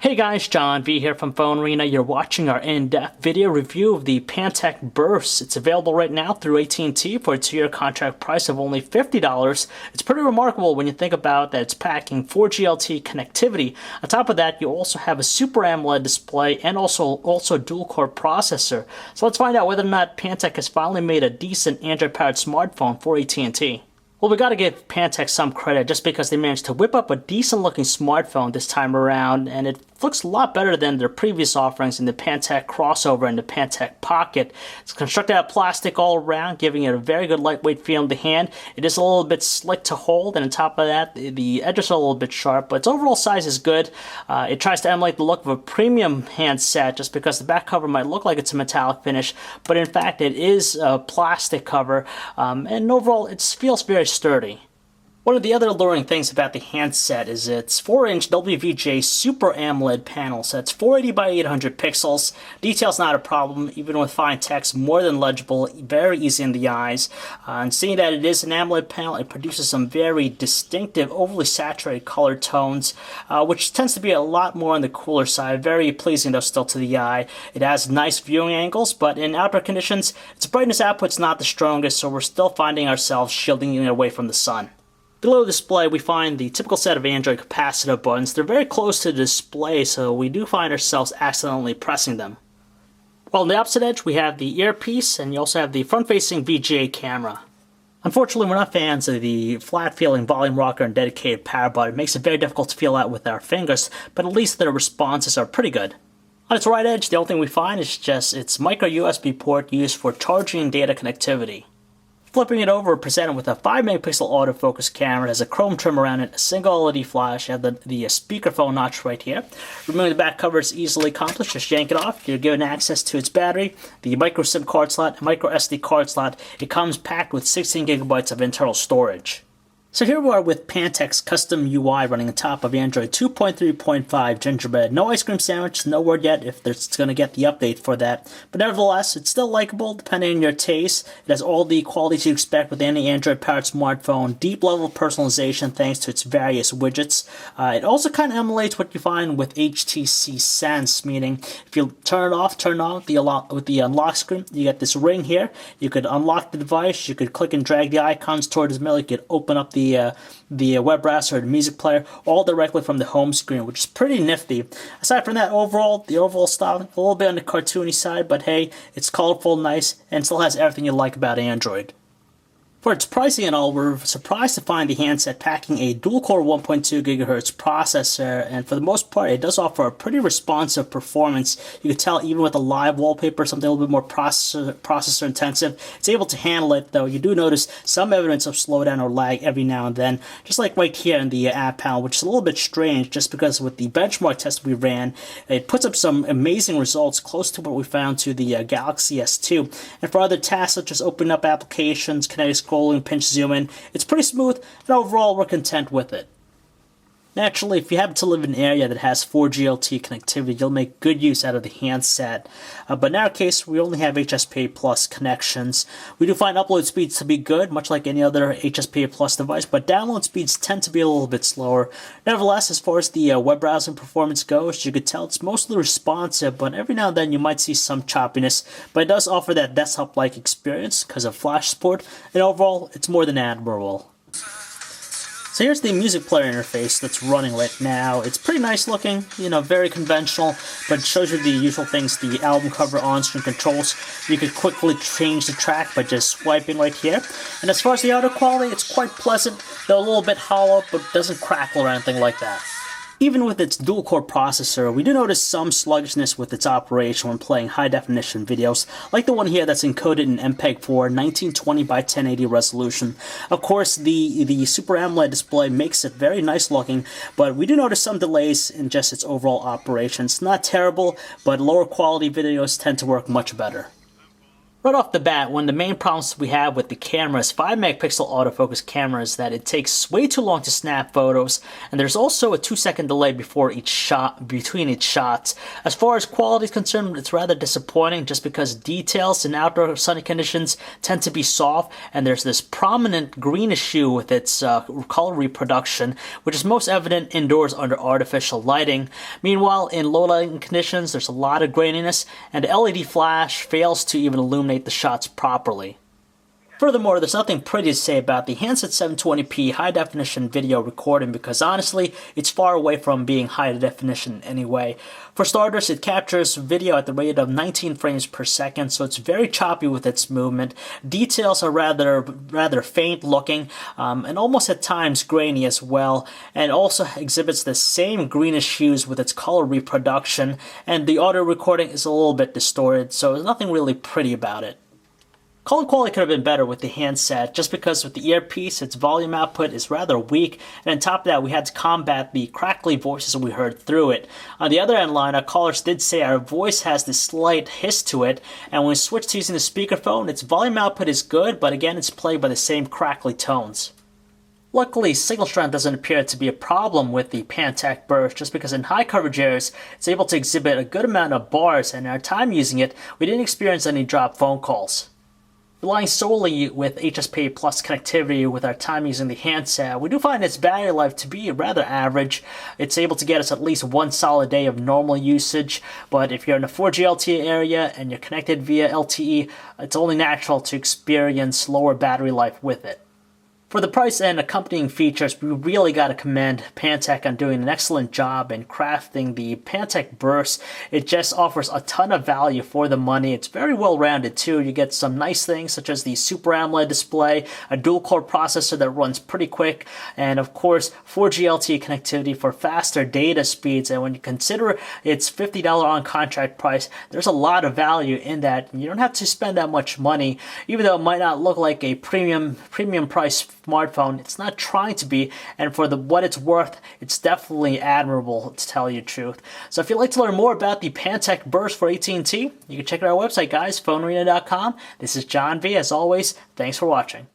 Hey guys, John V here from PhoneArena. You're watching our in-depth video review of the Pantech Burst. It's available right now through AT&T for a 2-year contract price of only $50. It's pretty remarkable when you think about that it's packing 4G LTE connectivity. On top of that, you also have a Super AMOLED display and also dual-core processor. So let's find out whether or not Pantech has finally made a decent Android-powered smartphone for AT&T. Well, we gotta give Pantech some credit just because they managed to whip up a decent looking smartphone this time around, and it looks a lot better than their previous offerings in the Pantech Crossover and the Pantech Pocket. It's constructed out of plastic all around, giving it a very good lightweight feel in the hand. It is a little bit slick to hold, and on top of that, the edges are a little bit sharp, but its overall size is good. It tries to emulate the look of a premium handset just because the back cover might look like it's a metallic finish, but in fact it is a plastic cover, and overall it feels very sturdy. One of the other alluring things about the handset is its 4-inch WVGA Super AMOLED panel. So it's 480 by 800 pixels. Detail's not a problem, even with fine text, more than legible, very easy in the eyes. And seeing that it is an AMOLED panel, it produces some very distinctive, overly saturated color tones, which tends to be a lot more on the cooler side. Very pleasing though still to the eye. It has nice viewing angles, but in outdoor conditions, its brightness output's not the strongest, so we're still finding ourselves shielding it away from the sun. Below the display, we find the typical set of Android capacitive buttons. They're very close to the display, so we do find ourselves accidentally pressing them. While on the opposite edge, we have the earpiece, and you also have the front-facing VGA camera. Unfortunately, we're not fans of the flat-feeling volume rocker and dedicated power button. It makes it very difficult to feel out with our fingers, but at least their responses are pretty good. On its right edge, the only thing we find is just its micro USB port used for charging and data connectivity. Flipping it over, presented with a 5-megapixel autofocus camera. It has a chrome trim around it, a single LED flash. You have the speakerphone notch right here. Removing the back cover is easily accomplished. Just yank it off. You're given access to its battery, the micro SIM card slot, and micro SD card slot. It comes packed with 16 gigabytes of internal storage. So here we are with Pantech's custom UI running on top of Android 2.3.5 Gingerbread. No ice cream sandwich, no word yet if it's going to get the update for that. But nevertheless, it's still likable depending on your taste. It has all the qualities you expect with any Android-powered smartphone. Deep level of personalization thanks to its various widgets. It also kind of emulates what you find with HTC Sense, meaning if you turn it off, turn on with the unlock screen, you get this ring here. You could unlock the device, you could click and drag the icons towards the middle, you could open up the web browser or the music player, all directly from the home screen, which is pretty nifty. Aside from that, the overall style, a little bit on the cartoony side, but hey, it's colorful, nice, and still has everything you like about Android. For its pricing and all, we're surprised to find the handset packing a dual-core 1.2 GHz processor, and for the most part, it does offer a pretty responsive performance. You can tell even with the live wallpaper, something a little bit more processor intensive, it's able to handle it, though you do notice some evidence of slowdown or lag every now and then, just like right here in the app panel, which is a little bit strange, just because with the benchmark test we ran, it puts up some amazing results close to what we found to the Galaxy S2, and for other tasks such as opening up applications, kinetic scrolling, pinch zoom in, it's pretty smooth, and overall we're content with it. Naturally, if you happen to live in an area that has 4G LTE connectivity, you'll make good use out of the handset. But in our case, we only have HSPA Plus connections. We do find upload speeds to be good, much like any other HSPA Plus device, but download speeds tend to be a little bit slower. Nevertheless, as far as the web browsing performance goes, you could tell it's mostly responsive, but every now and then you might see some choppiness. But it does offer that desktop-like experience because of Flash support, and overall, it's more than admirable. So here's the music player interface that's running right now. It's pretty nice looking, very conventional, but it shows you the usual things, the album cover, on-screen controls. You could quickly change the track by just swiping right here. And as far as the audio quality, it's quite pleasant, though a little bit hollow, but doesn't crackle or anything like that. Even with its dual-core processor, we do notice some sluggishness with its operation when playing high-definition videos, like the one here that's encoded in MPEG-4 1920 by 1080 resolution. Of course, the Super AMOLED display makes it very nice looking, but we do notice some delays in just its overall operation. It's not terrible, but lower quality videos tend to work much better. Right off the bat, one of the main problems we have with the camera is 5 megapixel autofocus camera is that it takes way too long to snap photos, and there's also a 2-second delay between each shot. As far as quality is concerned, it's rather disappointing just because details in outdoor sunny conditions tend to be soft, and there's this prominent greenish hue with its color reproduction, which is most evident indoors under artificial lighting. Meanwhile, in low lighting conditions, there's a lot of graininess, and the LED flash fails to even illuminate the shots properly. Furthermore, there's nothing pretty to say about the handset 720p high-definition video recording because honestly, it's far away from being high-definition anyway. For starters, it captures video at the rate of 19 frames per second, so it's very choppy with its movement. Details are rather faint-looking and almost at times grainy as well, and also exhibits the same greenish hues with its color reproduction, and the audio recording is a little bit distorted, so there's nothing really pretty about it. Color quality could have been better with the handset, just because with the earpiece, its volume output is rather weak, and on top of that, we had to combat the crackly voices we heard through it. On the other end line, our callers did say our voice has this slight hiss to it, and when we switched to using the speakerphone, its volume output is good, but again, it's plagued by the same crackly tones. Luckily, signal strength doesn't appear to be a problem with the Pantech Burst, just because in high coverage areas, it's able to exhibit a good amount of bars, and in our time using it, we didn't experience any dropped phone calls. Relying solely with HSPA Plus connectivity with our time using the handset, we do find its battery life to be rather average. It's able to get us at least one solid day of normal usage, but if you're in a 4G LTE area and you're connected via LTE, it's only natural to experience lower battery life with it. For the price and accompanying features, we really got to commend Pantech on doing an excellent job in crafting the Pantech Burst. It just offers a ton of value for the money. It's very well rounded too. You get some nice things such as the Super AMOLED display, a dual-core processor that runs pretty quick, and of course 4G LTE connectivity for faster data speeds. And when you consider its $50 on contract price, there's a lot of value in that. You don't have to spend that much money, even though it might not look like a premium price smartphone. It's not trying to be, and for what it's worth, it's definitely admirable, to tell you the truth. So if you'd like to learn more about the Pantech Burst for AT&T, you can check out our website, guys, PhoneArena.com. This is John V. As always, thanks for watching.